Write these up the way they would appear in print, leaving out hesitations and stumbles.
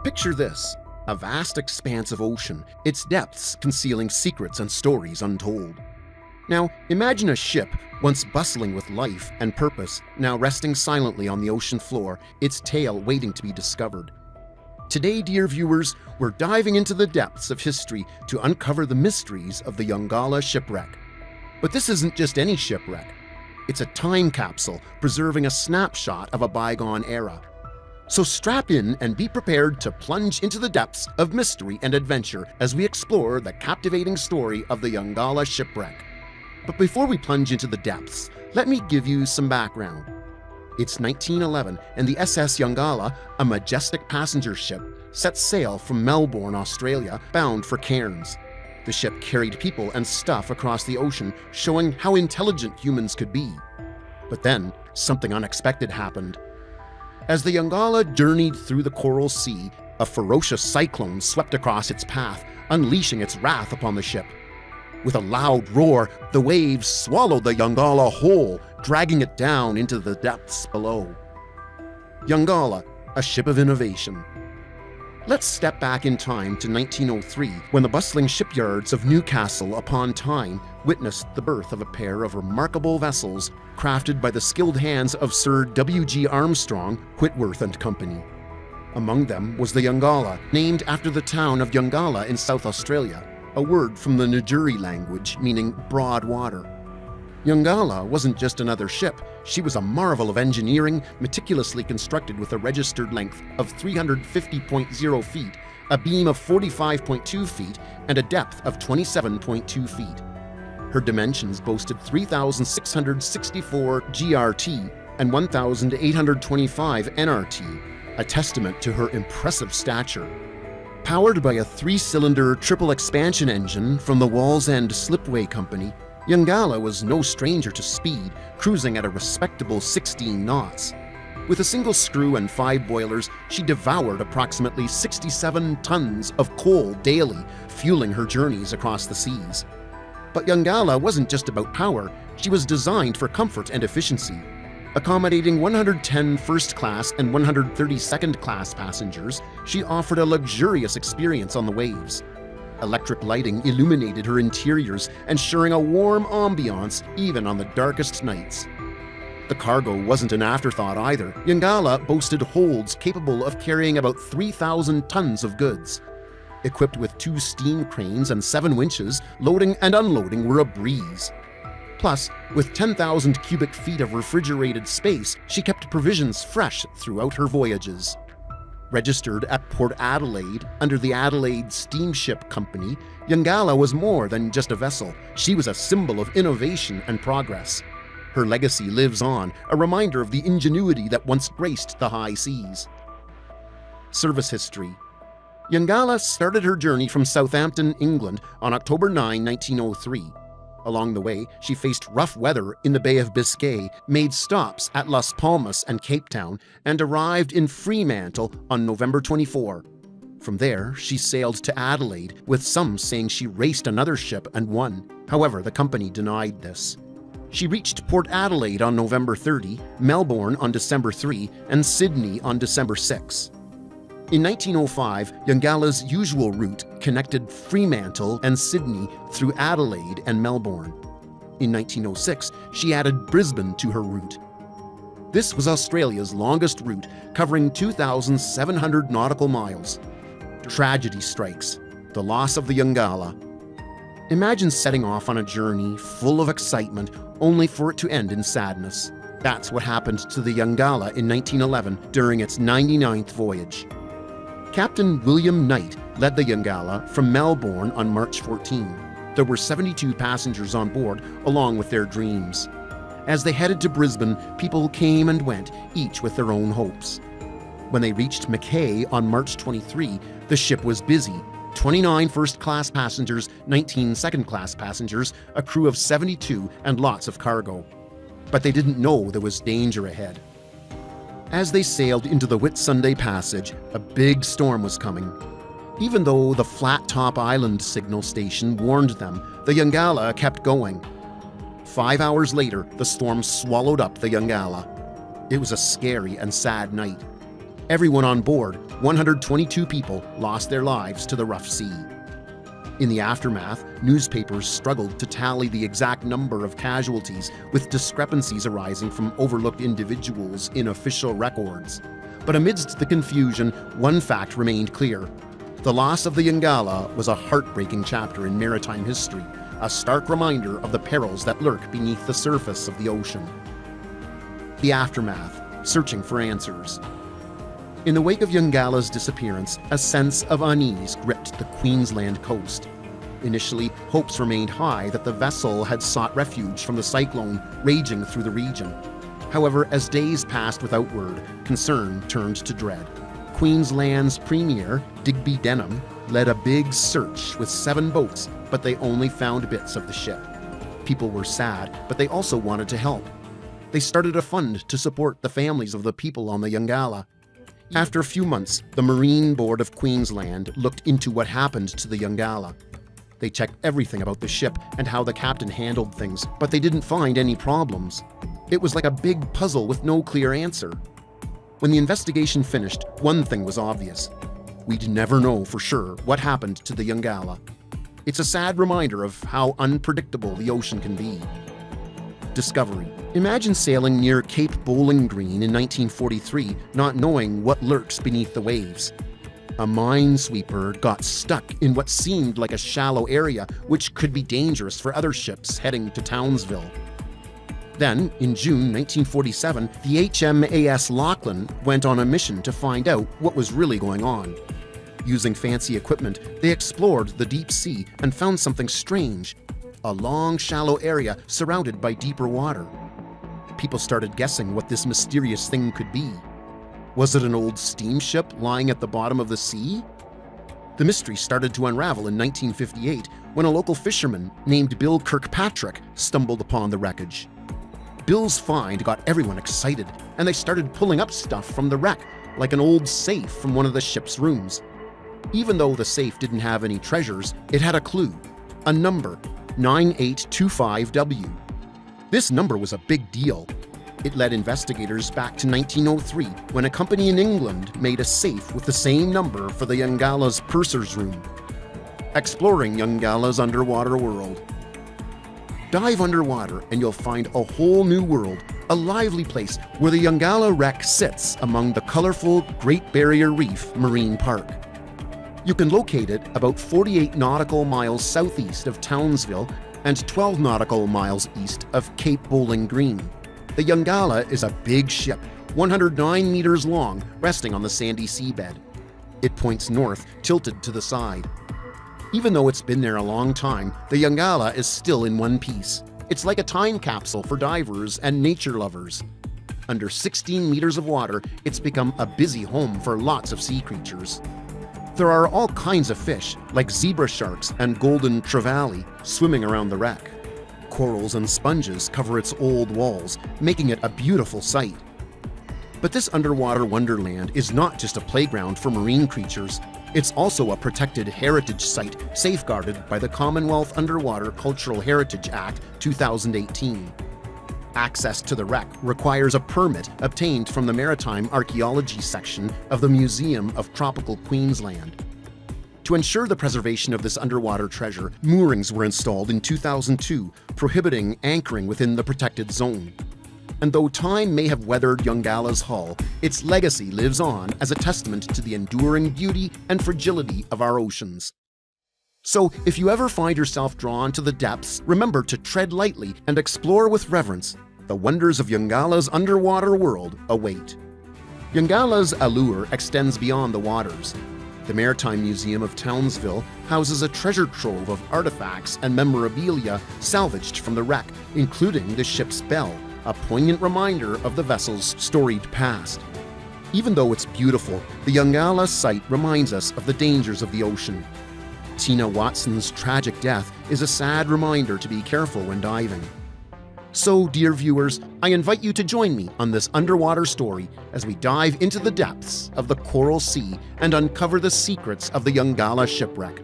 Picture this, a vast expanse of ocean, its depths concealing secrets and stories untold. Now, imagine a ship once bustling with life and purpose, now resting silently on the ocean floor, its tale waiting to be discovered. Today, dear viewers, we're diving into the depths of history to uncover the mysteries of the Yongala shipwreck. But this isn't just any shipwreck. It's a time capsule preserving a snapshot of a bygone era. So strap in and be prepared to plunge into the depths of mystery and adventure as we explore the captivating story of the Yongala shipwreck. But before we plunge into the depths, let me give you some background. It's 1911 and the SS Yongala, a majestic passenger ship, set sail from Melbourne, Australia, bound for Cairns. The ship carried people and stuff across the ocean, showing how intelligent humans could be. But then, something unexpected happened. As the Yongala journeyed through the Coral Sea, a ferocious cyclone swept across its path, unleashing its wrath upon the ship. With a loud roar, the waves swallowed the Yongala whole, dragging it down into the depths below. Yongala, a ship of innovation. Let's step back in time to 1903, when the bustling shipyards of Newcastle upon Tyne witnessed the birth of a pair of remarkable vessels crafted by the skilled hands of Sir W.G. Armstrong, Whitworth and Company. Among them was the Yongala, named after the town of Yongala in South Australia, a word from the Nujuri language meaning broad water. Yongala wasn't just another ship, she was a marvel of engineering, meticulously constructed with a registered length of 350.0 feet, a beam of 45.2 feet, and a depth of 27.2 feet. Her dimensions boasted 3,664 GRT and 1,825 NRT, a testament to her impressive stature. Powered by a 3-cylinder triple expansion engine from the Wallsend Slipway Company, Yongala was no stranger to speed, cruising at a respectable 16 knots. With a single screw and 5 boilers, she devoured approximately 67 tons of coal daily, fueling her journeys across the seas. But Yongala wasn't just about power, she was designed for comfort and efficiency. Accommodating 110 first-class and 130 second-class passengers, she offered a luxurious experience on the waves. Electric lighting illuminated her interiors, ensuring a warm ambiance even on the darkest nights. The cargo wasn't an afterthought either. Yongala boasted holds capable of carrying about 3,000 tons of goods. Equipped with 2 steam cranes and 7 winches, loading and unloading were a breeze. Plus, with 10,000 cubic feet of refrigerated space, she kept provisions fresh throughout her voyages. Registered at Port Adelaide under the Adelaide Steamship Company, Yongala was more than just a vessel. She was a symbol of innovation and progress. Her legacy lives on, a reminder of the ingenuity that once graced the high seas. Service history. Yongala started her journey from Southampton, England on October 9, 1903. Along the way, she faced rough weather in the Bay of Biscay, made stops at Las Palmas and Cape Town, and arrived in Fremantle on November 24. From there, she sailed to Adelaide, with some saying she raced another ship and won. However, the company denied this. She reached Port Adelaide on November 30, Melbourne on December 3, and Sydney on December 6. In 1905, Yongala's usual route connected Fremantle and Sydney through Adelaide and Melbourne. In 1906, she added Brisbane to her route. This was Australia's longest route, covering 2,700 nautical miles. Tragedy strikes, the loss of the Yongala. Imagine setting off on a journey full of excitement, only for it to end in sadness. That's what happened to the Yongala in 1911 during its 99th voyage. Captain William Knight led the Yongala from Melbourne on March 14. There were 72 passengers on board, along with their dreams. As they headed to Brisbane, people came and went, each with their own hopes. When they reached Mackay on March 23, the ship was busy. 29 first-class passengers, 19 second-class passengers, a crew of 72, and lots of cargo. But they didn't know there was danger ahead. As they sailed into the Whitsunday Passage, a big storm was coming. Even though the Flat Top Island signal station warned them, the Yongala kept going. 5 hours later, the storm swallowed up the Yongala. It was a scary and sad night. Everyone on board, 122 people, lost their lives to the rough sea. In the aftermath, newspapers struggled to tally the exact number of casualties, with discrepancies arising from overlooked individuals in official records. But amidst the confusion, one fact remained clear. The loss of the Yongala was a heartbreaking chapter in maritime history, a stark reminder of the perils that lurk beneath the surface of the ocean. The aftermath, searching for answers. In the wake of Yongala's disappearance, a sense of unease gripped the Queensland coast. Initially, hopes remained high that the vessel had sought refuge from the cyclone raging through the region. However, as days passed without word, concern turned to dread. Queensland's Premier, Digby Denham, led a big search with 7 boats, but they only found bits of the ship. People were sad, but they also wanted to help. They started a fund to support the families of the people on the Yongala. After a few months, the Marine Board of Queensland looked into what happened to the Yongala. They checked everything about the ship and how the captain handled things, but they didn't find any problems. It was like a big puzzle with no clear answer. When the investigation finished, one thing was obvious. We'd never know for sure what happened to the Yongala. It's a sad reminder of how unpredictable the ocean can be. Discovery. Imagine sailing near Cape Bowling Green in 1943, not knowing what lurks beneath the waves. A minesweeper got stuck in what seemed like a shallow area, which could be dangerous for other ships heading to Townsville. Then, in June 1947, the HMAS Lachlan went on a mission to find out what was really going on. Using fancy equipment, they explored the deep sea and found something strange. A long, shallow area surrounded by deeper water. People started guessing what this mysterious thing could be. Was it an old steamship lying at the bottom of the sea? The mystery started to unravel in 1958 when a local fisherman named Bill Kirkpatrick stumbled upon the wreckage. Bill's find got everyone excited, and they started pulling up stuff from the wreck, like an old safe from one of the ship's rooms. Even though the safe didn't have any treasures, it had a clue, a number, 9825W. This number was a big deal. It led investigators back to 1903, when a company in England made a safe with the same number for the Yongala's purser's room. Exploring Yongala's underwater world. Dive underwater and you'll find a whole new world, a lively place where the Yongala wreck sits among the colorful Great Barrier Reef Marine Park. You can locate it about 48 nautical miles southeast of Townsville and 12 nautical miles east of Cape Bowling Green. The Yongala is a big ship, 109 meters long, resting on the sandy seabed. It points north, tilted to the side. Even though it's been there a long time, the Yongala is still in one piece. It's like a time capsule for divers and nature lovers. Under 16 meters of water, it's become a busy home for lots of sea creatures. There are all kinds of fish, like zebra sharks and golden trevally, swimming around the wreck. Corals and sponges cover its old walls, making it a beautiful sight. But this underwater wonderland is not just a playground for marine creatures. It's also a protected heritage site safeguarded by the Commonwealth Underwater Cultural Heritage Act 2018. Access to the wreck requires a permit obtained from the Maritime Archaeology section of the Museum of Tropical Queensland. To ensure the preservation of this underwater treasure, moorings were installed in 2002, prohibiting anchoring within the protected zone. And though time may have weathered Yongala's hull, its legacy lives on as a testament to the enduring beauty and fragility of our oceans. So, if you ever find yourself drawn to the depths, remember to tread lightly and explore with reverence. The wonders of Yongala's underwater world await. Yongala's allure extends beyond the waters. The Maritime Museum of Townsville houses a treasure trove of artifacts and memorabilia salvaged from the wreck, including the ship's bell, a poignant reminder of the vessel's storied past. Even though it's beautiful, the Yongala site reminds us of the dangers of the ocean. Tina Watson's tragic death is a sad reminder to be careful when diving. So, dear viewers, I invite you to join me on this underwater story as we dive into the depths of the Coral Sea and uncover the secrets of the Yongala shipwreck.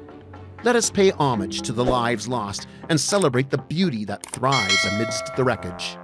Let us pay homage to the lives lost and celebrate the beauty that thrives amidst the wreckage.